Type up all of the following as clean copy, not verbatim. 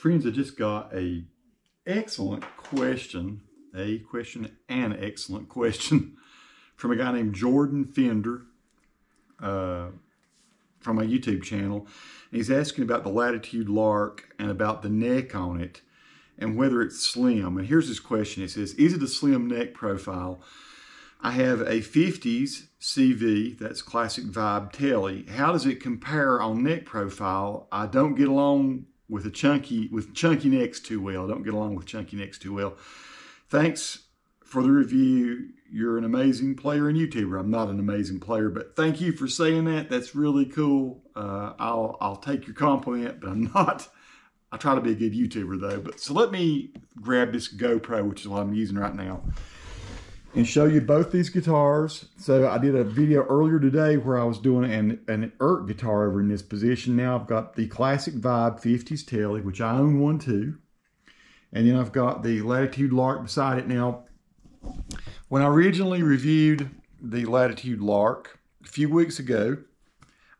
Friends, I just got an excellent question from a guy named Jordan Fender from my YouTube channel. And he's asking about the Latitude Lark and about the neck on it and whether it's slim. And here's his question. It says, is it a slim neck profile? I have a 50's CV, that's classic vibe telly. How does it compare on neck profile? I don't get along with chunky necks too well. I don't get along with chunky necks too well. Thanks for the review. You're an amazing player and YouTuber. I'm not an amazing player, but thank you for saying that. That's really cool. I'll take your compliment, but I'm not. I try to be a good YouTuber though. But so let me grab this GoPro, which is what I'm using right now, and show you both these guitars. So I did a video earlier today where I was doing an ERT guitar over in this position. Now I've got the classic vibe 50's Telly, which I own one too. And then I've got the Latitude Lark beside it. Now, when I originally reviewed the Latitude Lark a few weeks ago,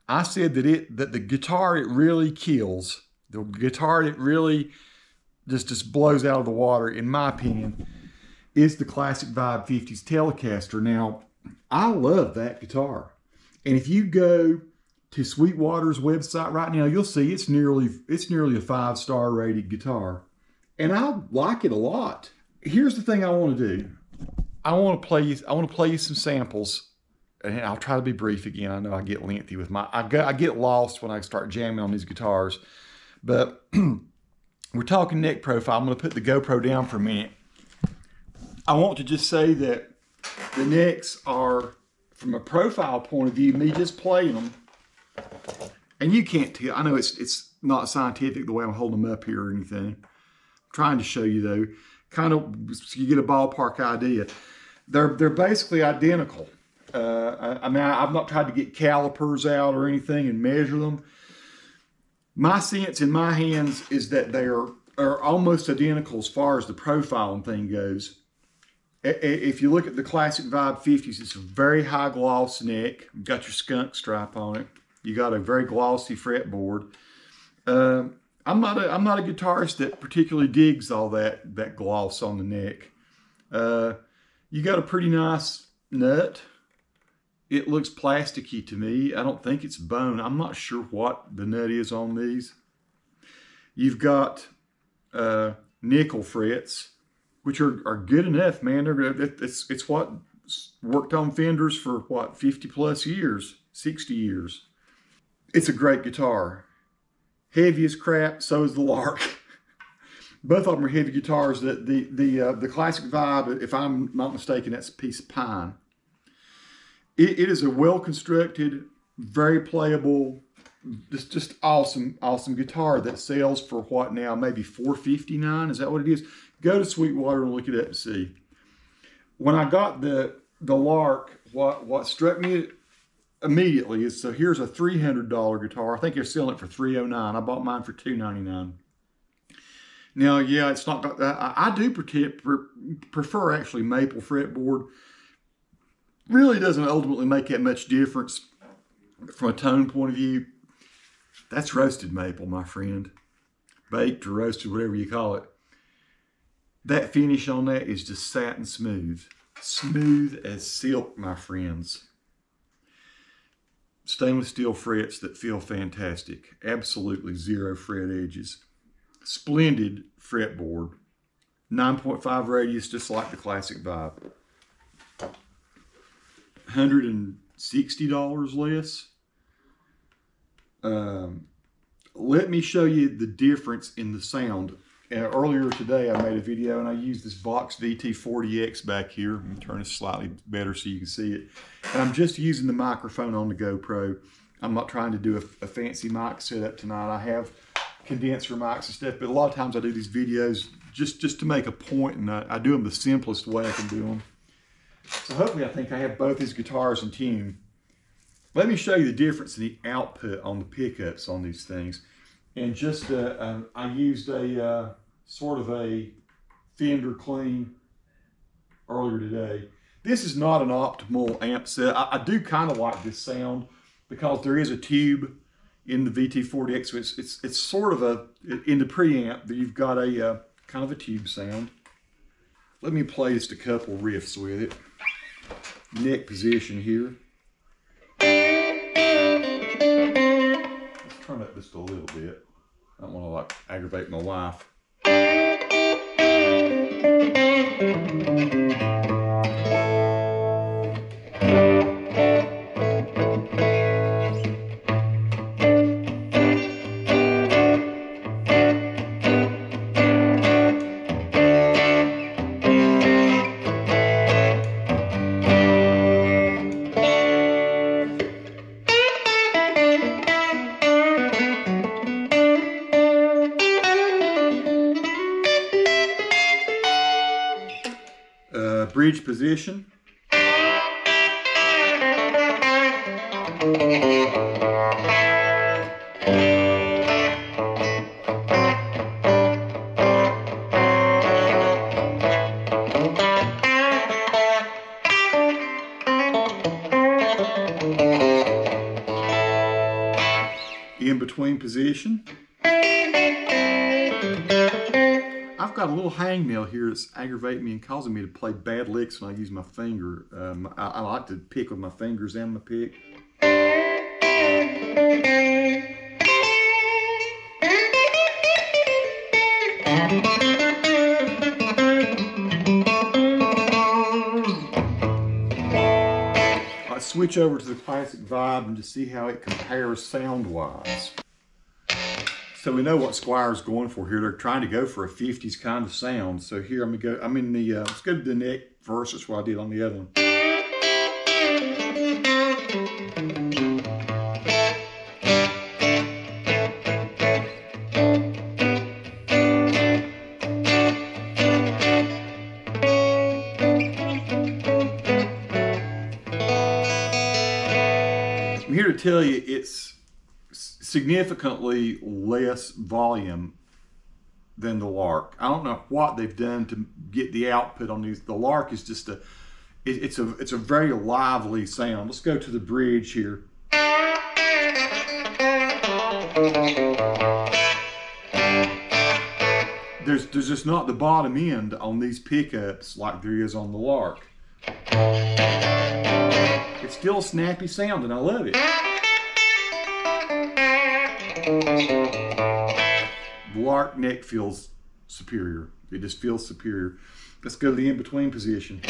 I said that the guitar it really kills, the guitar that really just blows out of the water, in my opinion, is the classic vibe 50's Telecaster. Now, I love that guitar. And if you go to Sweetwater's website right now, you'll see it's nearly a 5-star rated guitar. And I like it a lot. Here's the thing I want to do. I want to play you some samples, and I'll try to be brief again. I know I get lengthy with I get lost when I start jamming on these guitars. But we're talking neck profile. I'm going to put the GoPro down for a minute. I want to just say that the necks are, from a profile point of view, me just playing them, and you can't tell. I know it's not scientific the way I'm holding them up here or anything. I'm trying to show you though, kind of so you get a ballpark idea. They're basically identical. I mean, I've not tried to get calipers out or anything and measure them. My sense in my hands is that they are almost identical as far as the profiling thing goes. If you look at the classic vibe 50's, it's a very high gloss neck. You've got your skunk stripe on it. You got a very glossy fretboard. I'm not a guitarist that particularly digs all that gloss on the neck. You got a pretty nice nut. It looks plasticky to me. I don't think it's bone. I'm not sure what the nut is on these. You've got nickel frets, which are good enough, man. It's what worked on Fenders for what, 50 plus years, 60 years. It's a great guitar. Heavy as crap, so is the Lark. Both of them are heavy guitars. The classic vibe, if I'm not mistaken, that's a piece of pine. It is a well-constructed, very playable, just awesome guitar that sells for what now, maybe $459? Is that what it is? Go to Sweetwater and look it up and see. When I got the Lark, what struck me immediately is, so here's a $300 guitar. I think they're selling it for $309. I bought mine for $299. Now, yeah, it's not. I do prefer actually maple fretboard. Really doesn't ultimately make that much difference from a tone point of view. That's roasted maple, my friend. Baked or roasted, whatever you call it. That finish on that is just satin smooth. Smooth as silk, my friends. Stainless steel frets that feel fantastic. Absolutely zero fret edges. Splendid fretboard. 9.5 radius, just like the classic vibe. $160 less. Let me show you the difference in the sound. Earlier today I made a video and I used this Vox VT40X back here. Let me turn this slightly better so you can see it. And I'm just using the microphone on the GoPro. I'm not trying to do a fancy mic setup tonight. I have condenser mics and stuff, but a lot of times I do these videos just to make a point, and I do them the simplest way I can do them. So hopefully I think I have both these guitars in tune. Let me show you the difference in the output on the pickups on these things. And just, I used a sort of a Fender clean earlier today. This is not an optimal amp set. I do kind of like this sound because there is a tube in the VT40X. So it's sort of a, in the preamp, that you've got a kind of a tube sound. Let me play just a couple riffs with it. Neck position here. Let's turn up just a little bit. I don't want to like aggravate my wife. Bridge position. In between position. I've got a little hangnail here that's aggravating me and causing me to play bad licks when I use my finger. I like to pick with my fingers and my pick. Let's switch over to the classic vibe and just see how it compares sound-wise. So we know what Squier's going for here. They're trying to go for a 50s kind of sound. So here I'm gonna go, I'm in the, let's go to the neck first. That's what I did on the other one. I'm here to tell you it's significantly less volume than the Lark. I don't know what they've done to get the output on these. The Lark is just it's a very lively sound. Let's go to the bridge here. There's just not the bottom end on these pickups like there is on the Lark. It's still a snappy sound and I love it. The Lark neck feels superior. It just feels superior. Let's go to the in-between position.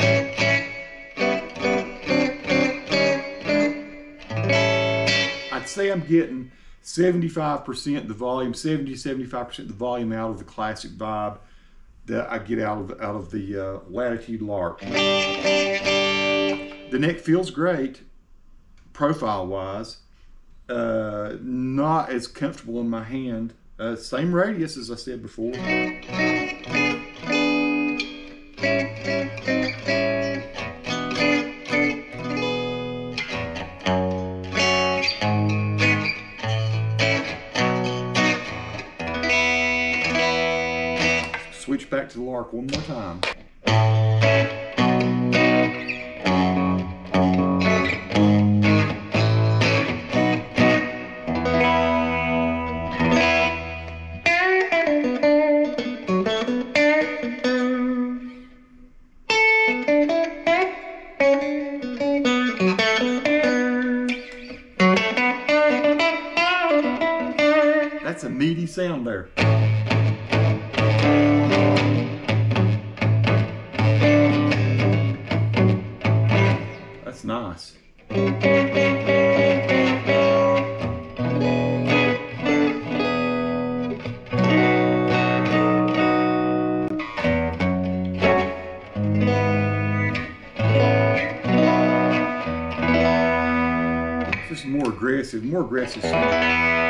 I'd say I'm getting 75% the volume, 70-75% the volume out of the classic vibe that I get out of the Latitude Lark. The neck feels great, profile-wise. Not as comfortable in my hand. Same radius as I said before. Switch back to the Lark one more time. That's a meaty sound there. That's nice. This is more aggressive sound.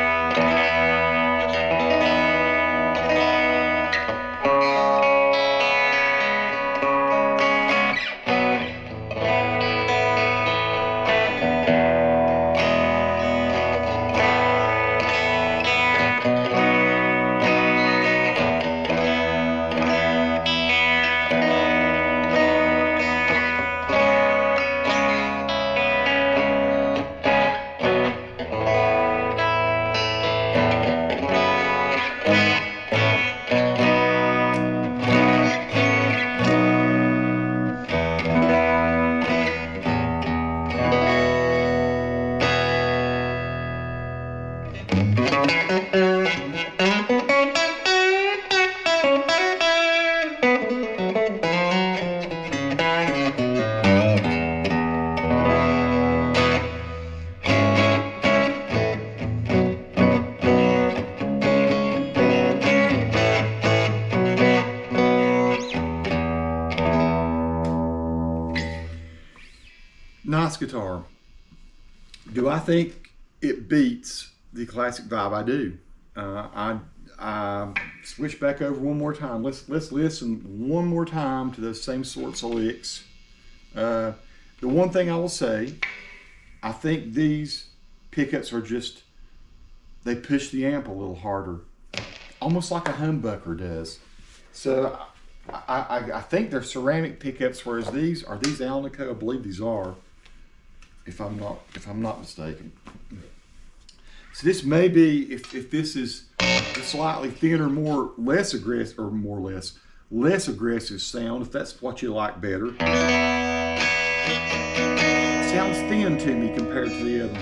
guitar. Do I think it beats the classic vibe? I do. I switch back over one more time. Let's listen one more time to those same sorts of licks. The one thing I will say, I think these pickups are just, they push the amp a little harder, almost like a humbucker does. So I think they're ceramic pickups, whereas these are Alnico. I believe these are, if I'm not mistaken. So this may be, if this is a slightly thinner, less aggressive sound, if that's what you like better. It sounds thin to me compared to the other one.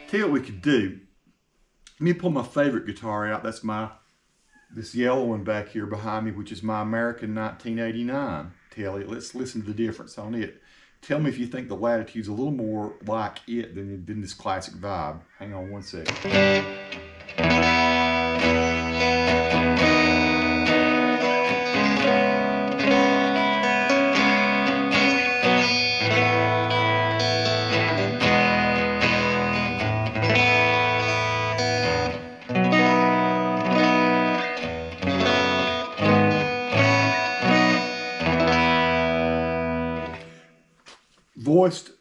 Tell you what we could do. Let me pull my favorite guitar out. That's this yellow one back here behind me, which is my American 1989. Let's listen to the difference on it. Tell me if you think the Latitude's a little more like it than this classic vibe. Hang on one second. Voiced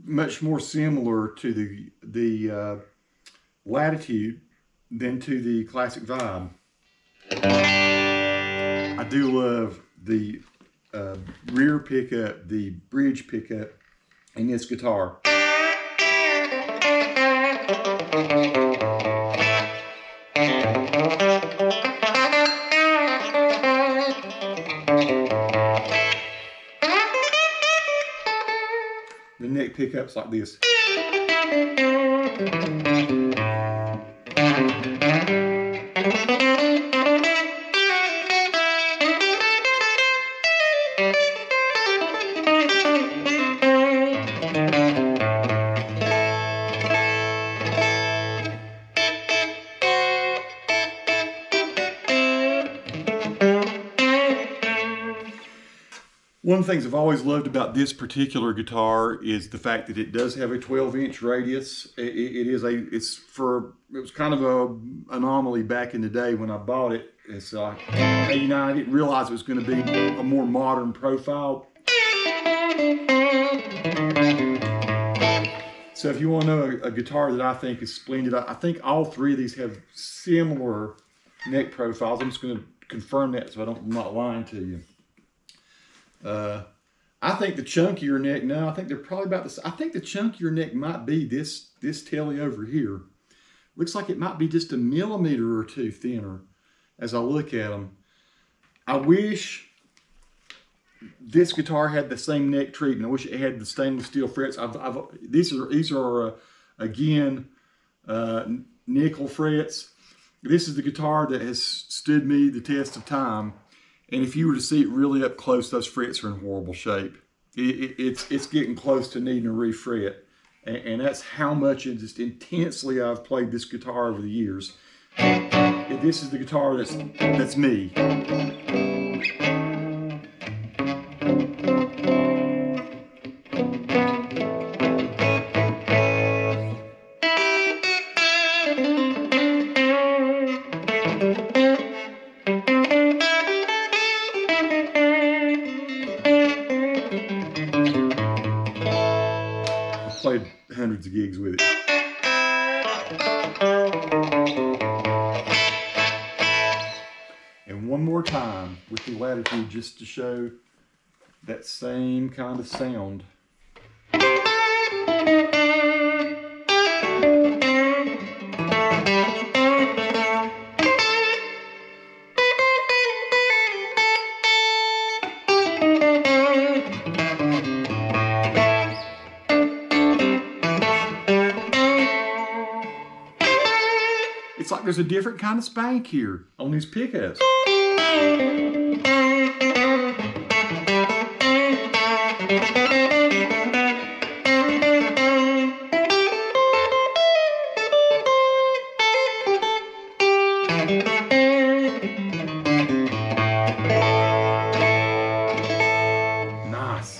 much more similar to the Latitude than to the classic vibe. I do love the rear pickup, the bridge pickup in this guitar. The neck pickups like this. One of the things I've always loved about this particular guitar is the fact that it does have a 12-inch radius. It was kind of an anomaly back in the day when I bought it. It's 89. I didn't realize it was going to be a more modern profile. So if you want to know a guitar that I think is splendid, I think all three of these have similar neck profiles. I'm just going to confirm that so I'm not lying to you. I think the chunkier neck, no, I think they're probably about this. I think the chunkier neck might be this Tele over here. Looks like it might be just a millimeter or two thinner as I look at them. I wish this guitar had the same neck treatment. I wish it had the stainless steel frets. These are again, nickel frets. This is the guitar that has stood me the test of time. And if you were to see it really up close, those frets are in horrible shape. It's getting close to needing a refret. And that's how much just intensely I've played this guitar over the years. This is the guitar that's me. of gigs with it. And one more time with the Latitude, just to show that same kind of sound. It's like there's a different kind of spank here on these pickups. Nice.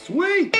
Sweet!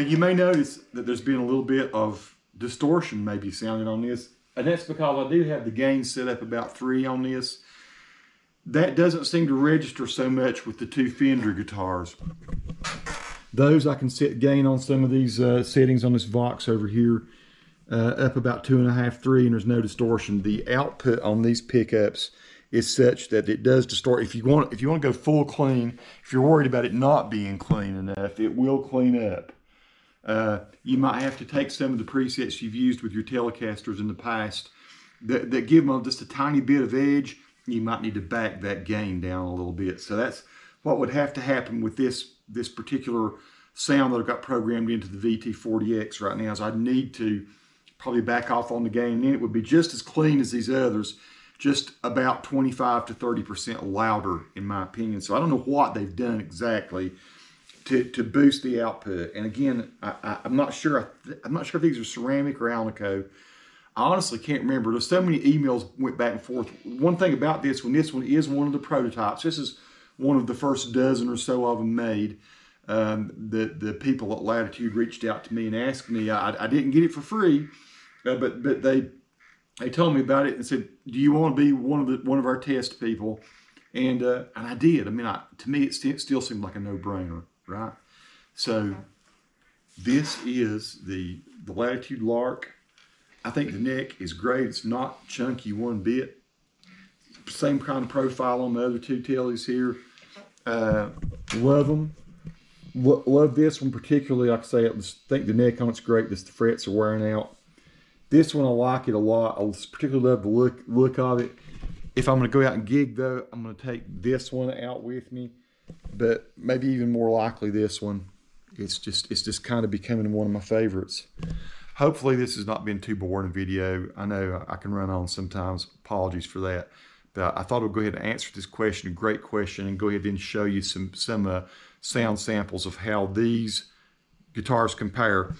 You may notice that there's been a little bit of distortion maybe sounding on this, and that's because I do have the gain set up about 3 on this. That doesn't seem to register so much with the 2 Fender guitars. Those I can set gain on some of these settings on this Vox over here up about 2.5, 3, and there's no distortion. The output on these pickups is such that it does distort. If you want to go full clean, if you're worried about it not being clean enough, it will clean up. You might have to take some of the presets you've used with your Telecasters in the past that give them just a tiny bit of edge. You might need to back that gain down a little bit. So that's what would have to happen with this particular sound that I've got programmed into the VT40X right now, is I'd need to probably back off on the gain, and then it would be just as clean as these others, just about 25 to 30% louder in my opinion. So I don't know what they've done exactly to boost the output. And again, I'm not sure. I'm not sure if these are ceramic or Alnico. I honestly can't remember. There's so many emails went back and forth. One thing about this one is one of the prototypes. This is one of the first dozen or so of them made. The people at Latitude reached out to me and asked me. I didn't get it for free, but they told me about it and said, "Do you want to be one of our test people?" And I did. I mean, to me, it still seemed like a no-brainer, right? So this is the Latitude Lark. I think the neck is great. It's not chunky one bit. Same kind of profile on the other 2 Teles here. Love them. Love this one particularly. Like I say, I think the neck on it's great. The frets are wearing out. This one, I like it a lot. I particularly love the look of it. If I'm going to go out and gig though, I'm going to take this one out with me. But maybe even more likely this one. It's just kind of becoming one of my favorites. Hopefully this has not been too boring a video. I know I can run on sometimes. Apologies for that. But I thought I'd go ahead and answer this question, a great question, and go ahead and show you some sound samples of how these guitars compare.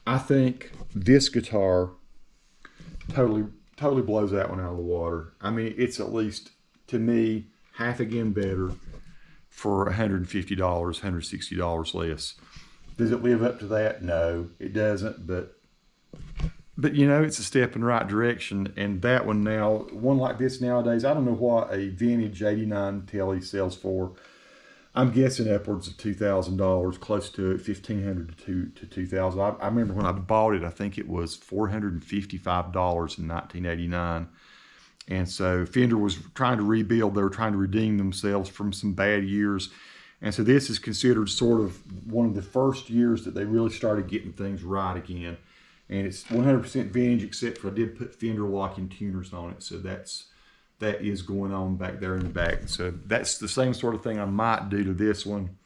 I think this guitar totally blows that one out of the water. I mean, it's at least, to me, half again better for $150, $160 less. Does it live up to that? No, it doesn't, but you know, it's a step in the right direction. And that one now, one like this nowadays, I don't know what a vintage 89 Tele sells for. I'm guessing upwards of $2,000, close to it, $1,500 to $2,000. I remember when I bought it, I think it was $455 in 1989. And so Fender was trying to rebuild. They were trying to redeem themselves from some bad years. And so this is considered sort of one of the first years that they really started getting things right again. And it's 100% vintage, except for I did put Fender locking tuners on it. So that is going on back there in the back. So that's the same sort of thing I might do to this one.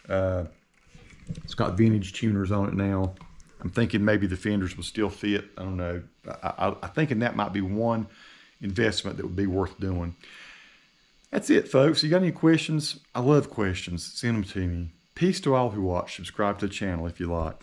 It's got vintage tuners on it now. I'm thinking maybe the Fenders will still fit. I don't know. I'm thinking that might be one investment that would be worth doing. That's it, folks. You got any questions? I love questions. Send them to me. Peace to all who watch. Subscribe to the channel if you like.